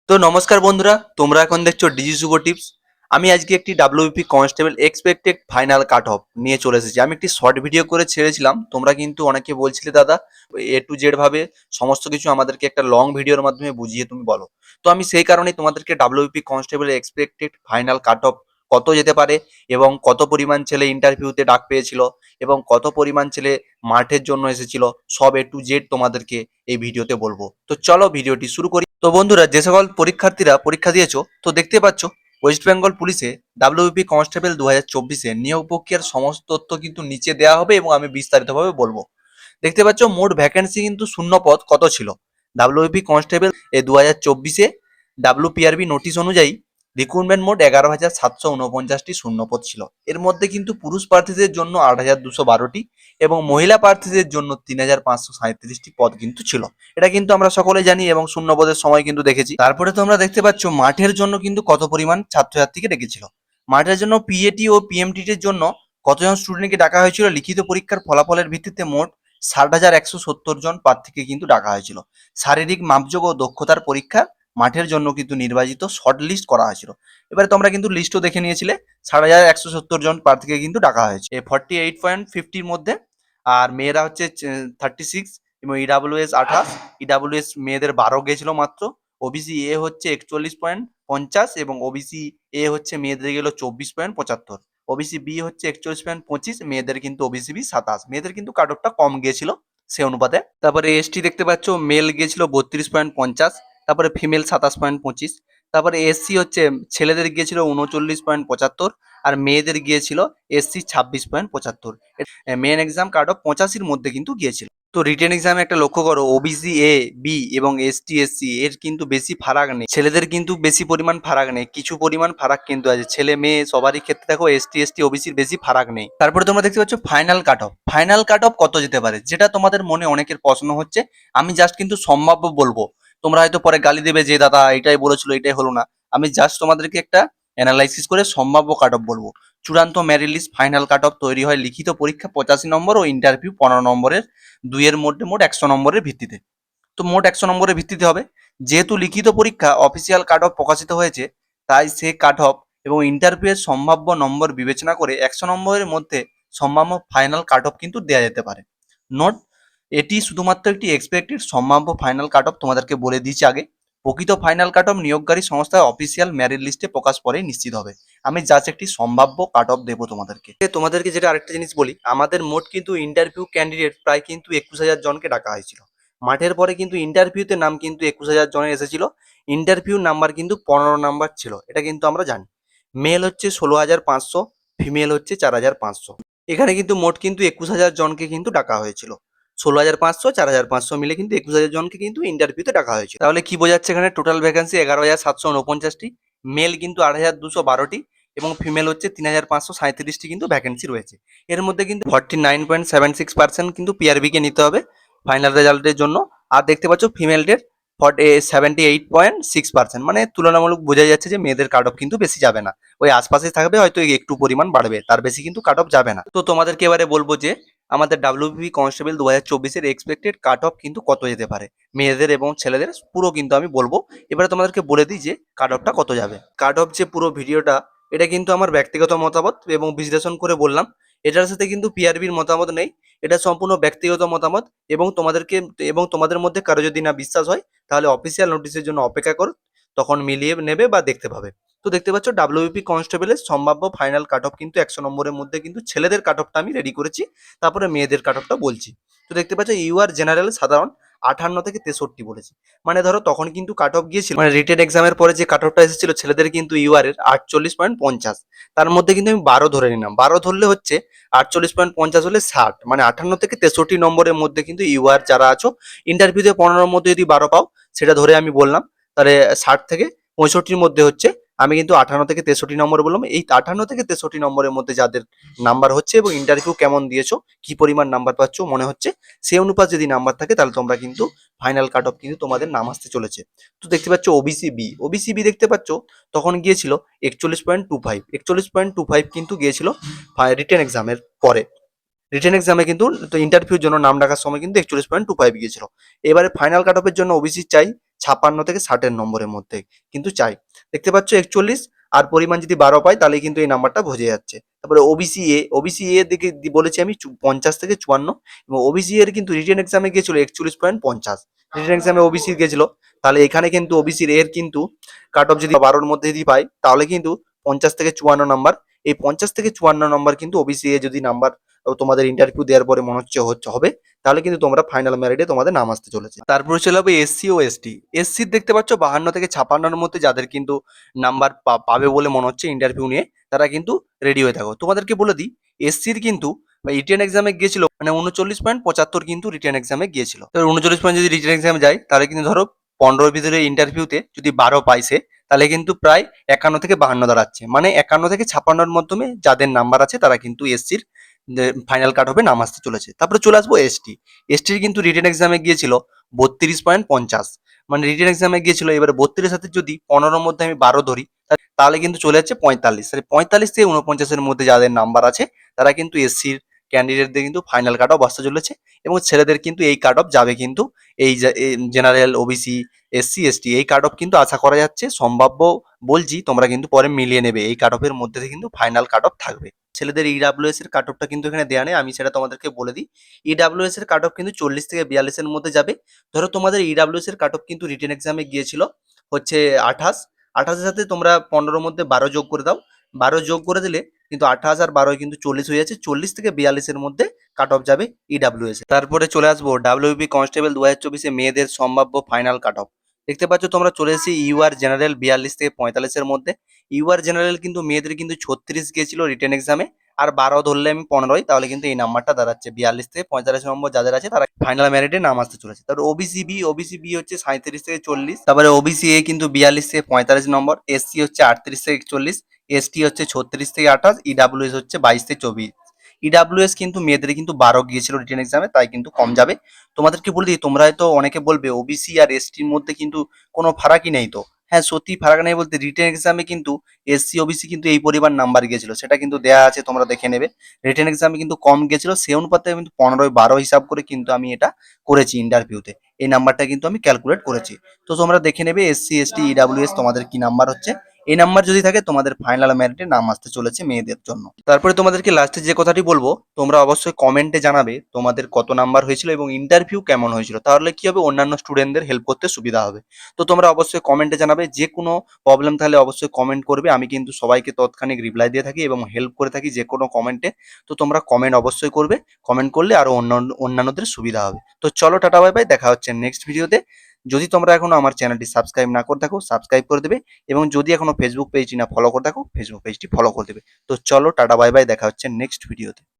তো নমস্কার বন্ধুরা, তোমরা এখন দেখছো ডিজি শুভ টিপস। আমি আজকে একটি WP constable expected final cut of নিয়ে চলে এসেছি। আমি একটি শর্ট ভিডিও করে ছেড়েছিলাম, তোমরা কিন্তু অনেকে বলছিলে দাদা এ টু জেড ভাবে সমস্ত কিছু আমাদেরকে একটা লং ভিডিওর মাধ্যমে বুঝিয়ে তুমি বলো। তো আমি সেই কারণেই তোমাদেরকে WP constable expected final cut of কত যেতে পারে, এবং কত পরিমাণ ছেলে ইন্টারভিউতে ডাক পেয়েছিল, এবং কত পরিমাণ ছেলে মাঠের জন্য এসেছিল, সব এ টু জেড তোমাদেরকে এই ভিডিওতে বলবো। তো চলো ভিডিওটি শুরু করি। তো বন্ধুরা, যে সকল পরীক্ষার্থীরা পরীক্ষা দিয়েছো, তো দেখতে পাচ্ছ ওয়েস্ট বেঙ্গল পুলিশে ডাব্লিউপি কনস্টেবল 2024 নিয়োগ প্রক্রিয়ার সমস্ত তথ্য কিন্তু নিচে দেওয়া হবে এবং আমি বিস্তারিতভাবে বলবো। দেখতে পাচ্ছ মোট ভ্যাকেন্সি কিন্তু শূন্য পদ কত ছিল ডাব্লিউপি কনস্টেবল 2024 ডাব্লিউপিআরবি নোটিশ অনুযায়ী। রিক্রুটমেন্ট মোট 11,749টি শূন্যপদ ছিল। এর মধ্যে কিন্তু পুরুষ প্রার্থীদের জন্য 8,212টি এবং মহিলা প্রার্থীদের জন্য 3,537টি পদ কিন্তু ছিল। এটা কিন্তু আমরা সকলে জানি এবং শূন্যপদের সময় কিন্তু দেখেছি। তারপরে তো আমরা দেখতে পাচ্ছ মাঠের জন্য কিন্তু কত পরিমাণ ছাত্রছাত্রীকে ডেকেছিল। মাঠের জন্য পিএটি ও পিএমটির জন্য কতজন স্টুডেন্টকে ডাকা হয়েছিল লিখিত পরীক্ষার ফলাফলের ভিত্তিতে মোট 60,170 জন প্রার্থীকে কিন্তু ডাকা হয়েছিল। শারীরিক মাপযোগ ও দক্ষতার পরীক্ষা মাঠের জন্য কিন্তু নির্বাচিত শর্ট লিস্ট করা হয়েছিল। এবারে তোমরা কিন্তু লিস্টও দেখে নিয়েছিলে, 60,170 জন প্রার্থীকে কিন্তু ডাকা হয়েছে 48.50-র মধ্যে। আর মেয়েরা হচ্ছে 36 এবং ইডাব্লিউএস 28, ইডাব্লিউএস মেয়েদের 12 গেছিল মাত্র। ওবিসি এ হচ্ছে 41.50 এবং ওবিসি এ হচ্ছে মেয়েদের গেল 24.75। ওবিসি বি হচ্ছে 41.25, মেয়েদের কিন্তু ওবিসি বি 27। মেয়েদের কিন্তু কাট অফটা কম গিয়েছিল সে অনুপাতে। তারপরে এসটি দেখতে পাচ্ছ মেল গিয়েছিল 32.50, তারপরে ফিমেল 27.25। তারপরে এসসি হচ্ছে ছেলেদের গিয়েছিল 39.75 আর মেয়েদের গিয়েছিল SC 26.75। Main exam cut off 85-র মধ্যে কিন্তু গিয়েছিল। তো রিটেন এক্সামে একটা লক্ষ্য করো, ওবিসি এ বি এবং এসটি এসসি এর কিন্তু বেশি ফারাক নেই, ছেলেদের কিন্তু বেশি পরিমাণ ফারাক নেই, কিছু পরিমাণ ফারাক কিন্তু আছে। ছেলে মেয়ে সবারই ক্ষেত্রে দেখো এসটি এসটি ওবিসির বেশি ফারাক নেই। তারপরে তোমরা দেখতে পাচ্ছ final cut of. Final cut of কত যেতে পারে, যেটা তোমাদের মনে অনেকের প্রশ্ন হচ্ছে। আমি জাস্ট কিন্তু সম্ভাব্য বলবো, তোমরা হয়তো পরে গালি দেবে যে দাদা এটাই বলেছিল এটাই হলো না। আমি জাস্ট তোমাদেরকে একটা অ্যানালাইসিস করে সম্ভাব্য কাট অফ বলবো। চূড়ান্ত merit list final cut off তৈরি হয় লিখিত পরীক্ষা 85 নম্বর ও ইন্টারভিউ 15 নম্বরের, দুইয়ের মধ্যে মোট 100 নম্বরের ভিত্তিতে। তো মোট 100 নম্বরের ভিত্তিতে হবে। যেহেতু লিখিত পরীক্ষা অফিসিয়াল কাট অফ প্রকাশিত হয়েছে, তাই সে কাট অফ এবং ইন্টারভিউ এর সম্ভাব্য নম্বর বিবেচনা করে 100 নম্বরের মধ্যে সম্ভাব্য ফাইনাল কাট অফ কিন্তু দেওয়া যেতে পারে। নোট, এটি শুধুমাত্র একটি এক্সপেক্টেড সম্ভাব্য ফাইনাল কাট অফ, তোমাদেরকে বলে দিচ্ছি আগে। প্রকৃত ফাইনাল কাট অফ নিয়োগকারী সংস্থার অফিসিয়াল মেরিট লিস্টে প্রকাশ পরেই নিশ্চিত হবে। আমি জাস্ট একটি সম্ভাব্য কাট অফ দেবো তোমাদেরকে। তোমাদেরকে যেটা আরেকটা জিনিস বলি, আমাদের মোট কিন্তু ইন্টারভিউ ক্যান্ডিডেট প্রায় কিন্তু 21,000 জনকে ডাকা হয়েছিল। মাঠের পরে কিন্তু ইন্টারভিউতে নাম কিন্তু 21,000 জনের এসেছিল। ইন্টারভিউ নাম্বার কিন্তু 15 নাম্বার ছিল, এটা কিন্তু আমরা জানি। মেল হচ্ছে 16,500, ফিমেল হচ্ছে 4,500। এখানে কিন্তু মোট কিন্তু 21,000 জনকে কিন্তু ডাকা হয়েছিল। 16,500 4,500 মিলে কিন্তু 21,000 জনকে কিন্তু ইন্টারভিউতে ডাকা হয়েছে। তাহলে কি বোঝাচ্ছে, এখানে টোটাল ভ্যাকেন্সি 11,749টি, মেল কিন্তু 8,212টি এবং ফিমেল হচ্ছে 3,537টি কিন্তু ভ্যাকেন্সি রয়েছে। এর মধ্যে কিন্তু 49.76% কিন্তু পিআরবি কে নিতে হবে ফাইনাল রেজাল্টের জন্য। আর দেখতে পাচ্ছ ফিমেলদের 78.6%, মানে তুলনামূলক বোঝা যাচ্ছে যে মেয়েদের কাট অফ কিন্তু বেশি যাবে না, ওই আশপাশে থাকবে, হয়তো একটু পরিমাণ বাড়বে, তার বেশি কিন্তু কাট অফ যাবে না। তো তোমাদেরকে এবারে বলবো যে আমাদের WP constable 2024 expected cut off কিন্তু কত যেতে পারে, মেয়েদের এবং ছেলেদের পুরো কিন্তু আমি বলবো। এবারে তোমাদেরকে বলে দিই যে কাট অফটা কত যাবে। কাট অফ যে পুরো ভিডিওটা, এটা কিন্তু আমার ব্যক্তিগত মতামত এবং বিশ্লেষণ করে বললাম। এটার সাথে কিন্তু পিআরবির মতামত নেই, এটা সম্পূর্ণ ব্যক্তিগত মতামত। এবং তোমাদের মধ্যে কারো যদি না বিশ্বাস হয়, তাহলে অফিসিয়াল নোটিশের জন্য অপেক্ষা করো, তখন মিলিয়ে নেবে বা দেখতে পাবে। তো দেখতে পাচ্ছ ডাব্লিউপি কনস্টেবলের সম্ভাব্য ফাইনাল কাট অফ কিন্তু 100 নম্বরের মধ্যে কিন্তু ছেলেদের কাট অফটা আমি রেডি করেছি, তারপরে মেয়েদের কাট অফটা বলছি। তো দেখতে পাচ্ছ ইউআর জেনারেল সাধারণ 58 থেকে 63 বলেছি। মানে ধরো তখন কিন্তু কাট অফ গিয়েছিল, মানে রিটেন এক্সামের পরে যে কাট অফটা এসেছিল ছেলেদের কিন্তু ইউআর এর 48.50, তার মধ্যে কিন্তু আমি 12 ধরে নিলাম। 12 ধরলে হচ্ছে 48.50 হলে 60, মানে 58 থেকে 63 নম্বরের মধ্যে কিন্তু ইউআর যারা আছো, ইন্টারভিউতে 15-র মধ্যে যদি 12 পাও সেটা ধরে আমি বললাম, তাহলে 60 থেকে 65-র মধ্যে হচ্ছে। আমি কিন্তু 58 থেকে 63 নম্বর বললাম। এই 58 থেকে 63 নম্বরের মধ্যে যাদের নাম্বার হচ্ছে এবং ইন্টারভিউ কেমন দিয়েছো, কি পরিমাণ নাম্বার পাচ্ছ মনে হচ্ছে, সেই অনুপাত যদি নাম্বার থাকে তাহলে তোমরা কিন্তু ফাইনাল কাট অফ কিন্তু তোমাদের নাম আসতে চলেছে। তো দেখতে পাচ্ছ ওবিসি বি দেখতে পাচ্ছ তখন গিয়েছিল 41.25, 41.25 কিন্তু গিয়েছিল রিটেন এক্সামের পরে। রিটেন এক্সামে কিন্তু ইন্টারভিউর জন্য নাম ডাকার সময় কিন্তু 41.25 গিয়েছিল। এবারে ফাইনাল কাট অফের জন্য ওবিসি চাই 56 থেকে 60 নম্বরের মধ্যে কিন্তু চাই। দেখতে পাচ্ছ 41 আর পরিমাণ যদি 12 পাই তাহলে কিন্তু এই নাম্বারটা ভজে যাচ্ছে। তারপরে ওবিসি এ দিকে বলেছি আমি 50 থেকে 54 এবং ওবিসি এর কিন্তু রিটেন এক্সামে গিয়েছিল 41.50। রিটেন এক্সামে ওবিসি গেছিল, তাহলে এখানে কিন্তু ওবিসির এর কিন্তু কাট অফ যদি 12-র মধ্যে যদি পাই তাহলে কিন্তু 50 থেকে 54 নাম্বার, এই 50 থেকে 54 নাম্বার কিন্তু ওবিসি এ যদি নাম্বার তোমাদের ইন্টারভিউ দেওয়ার পরে মনে হচ্ছে হবে, তাহলে কিন্তু তোমরা ফাইনাল মেরিটে তোমাদের নাম আসতে চলেছে। তারপরে চলে যাবে এসসি ও এসটি। এসসির দেখতে পাচ্ছ 52 থেকে 56-র মধ্যে যাদের কিন্তু নাম্বার পাবে বলে মনে হচ্ছে ইন্টারভিউ নিয়ে, তারা কিন্তু রেডি হয়ে থাকো। তোমাদেরকে বলে দিই এসসির কিন্তু রিটেন এক্সামে গিয়েছিল মানে 39.75 কিন্তু রিটেন এক্সামে গিয়েছিল। এবার 39 পয়েন্ট যদি রিটেন এক্সামে যায় তাহলে কিন্তু ধরো 15-র ভিতরে ইন্টারভিউতে যদি 12 পাইছে তাহলে কিন্তু প্রায় 51 থেকে 52 দাঁড়াচ্ছে, মানে 51 থেকে 56-র মাধ্যমে যাদের নাম্বার আছে তারা কিন্তু এসসির ফাইনাল কাট হবে নাম আসতে চলেছে। তারপরে চলে আসবো এসটি। এসটির কিন্তু রিটেন এক্সামে গিয়েছিল 32.50, মানে রিটেন এক্সামে গিয়েছিল। এবারে 32-এর সাথে যদি 15-র মধ্যে আমি 12 ধরি তাহলে কিন্তু চলে যাচ্ছে 45। 45 থেকে 49-এর মধ্যে যাদের নাম্বার আছে তারা কিন্তু এসসির ক্যান্ডিডেটদের কিন্তু ফাইনাল কাট অফ আসতে চলেছে এবং ছেলেদের কিন্তু এই কাট অফ যাবে কিন্তু এই জেনারেল, ওবিসি, এসসি, এসটি এই কাট অফ কিন্তু আশা করা যাচ্ছে সম্ভাব্য। বলছি তোমরা কিন্তু পরে মিলিয়ে নেবে, এই কাট অফের মধ্যে কিন্তু ফাইনাল কাট অফ থাকবে। ছেলেদের ইডাব্লিউএস এর কাট অফটা কিন্তু এখানে দেয়া নেই, আমি সেটা তোমাদেরকে বলে দিই। ইডাব্লিউএস এর কাট অফ কিন্তু 40 থেকে 42-এর মধ্যে যাবে। ধরো তোমাদের ইডাব্লিউএস এর কাট অফ কিন্তু রিটেন এক্সামে গিয়েছিল হচ্ছে 28। 28-এর সাথে তোমরা 15-র মধ্যে 12 যোগ করে দাও। 12 যোগ করে দিলে কিন্তু 28 আর 12 কিন্তু 40 হয়ে যাচ্ছে। 40 থেকে 42-এর মধ্যে কাট অফ যাবে ইডাব্লিউএস। তারপরে চলে আসবো ডাব্লিউবি কনস্টেবল 2024-এ মেয়েদের সম্ভাব্য ফাইনাল কাট অফ। দেখতে পাচ্ছ তোমরা চলে এসেছি ইউআর জেনারেল 42 থেকে 45-এর মধ্যে। ইউআর জেনারেল কিন্তু মেয়েদের কিন্তু 36 গিয়েছিল রিটেন এক্সামে, আর 12 ধরলে আমি 15-ই, তাহলে কিন্তু এই নাম্বারটা দাঁড়াচ্ছে 42 থেকে 45 নম্বর যাদের আছে তারা ফাইনাল মেরিটে নাম আসতে চলেছে। তারপর ওবিসি বি হচ্ছে 37 থেকে 40, তারপরে ওবিসি এ কিন্তু 42 থেকে 45 নম্বর, এসসি হচ্ছে 38 থেকে 41, এসটি হচ্ছে 36 থেকে 28, ইডাব্লিউএস হচ্ছে 22 থেকে 24। ইডাব্লিউএস কিন্তু মেয়েদের কিন্তু 12 গিয়েছিল রিটেন এক্সামে, তাই কিন্তু কম যাবে। তোমাদেরকে বলে দিই, তোমরা হয়তো অনেকে বলবে ওবিসি আর এসটির মধ্যে কিন্তু কোনো ফারাকই নেই। তো হ্যাঁ, সত্যি ফারাক নেই বলতে রিটেন এক্সামে কিন্তু এসসি ওবিসি কিন্তু এই পরিমাণ নাম্বার গিয়েছিল, সেটা কিন্তু দেয়া আছে, তোমরা দেখে নেবে। রিটেন এক্সামে কিন্তু কম গিয়েছিল, সে অনুপাতে কিন্তু 15-12 হিসাব করে কিন্তু আমি এটা করেছি ইন্টারভিউতে। এই নাম্বারটা কিন্তু আমি ক্যালকুলেট করেছি। তো তোমরা দেখে নেবে এসসি এসটি ইডাব্লিউএস তোমাদের কি নাম্বার হচ্ছে। এই নাম্বার যদি থাকে তোমাদের ফাইনাল মেরিটে নাম আসতে চলেছে মেয়েদের জন্য। তারপরে তোমাদেরকে লাস্টে যে কথাটি বলবো, তোমরা অবশ্যই কমেন্টে জানাবে তোমাদের কত নাম্বার হয়েছিল এবং ইন্টারভিউ কেমন হয়েছিল, তাহলে কি হবে অন্যান্য স্টুডেন্টদের হেল্প করতে সুবিধা হবে। তো তোমরা অবশ্যই কমেন্টে জানাবে, যে কোনো প্রবলেম থাকলে অবশ্যই কমেন্ট করবে, আমি কিন্তু সবাইকে তৎক্ষণিক রিপ্লাই দিয়ে থাকি এবং হেল্প করে থাকি যে কোনো কমেন্টে। তো তোমরা কমেন্ট অবশ্যই করবে, কমেন্ট করলে আরো অন্যান্যদের সুবিধা হবে। তো চলো টাটা বাই বাই, দেখা হচ্ছে নেক্সট ভিডিওতে। যদি তোমরা এখনো আমার চ্যানেলটি সাবস্ক্রাইব না করে থাকো সাবস্ক্রাইব করে দেবে, এবং যদি এখনো ফেসবুক পেজটি না ফলো করে থাকো ফেসবুক পেজটি ফলো করে দেবে। তো চলো টাটা বাই বাই, দেখা হচ্ছে নেক্সট ভিডিওতে।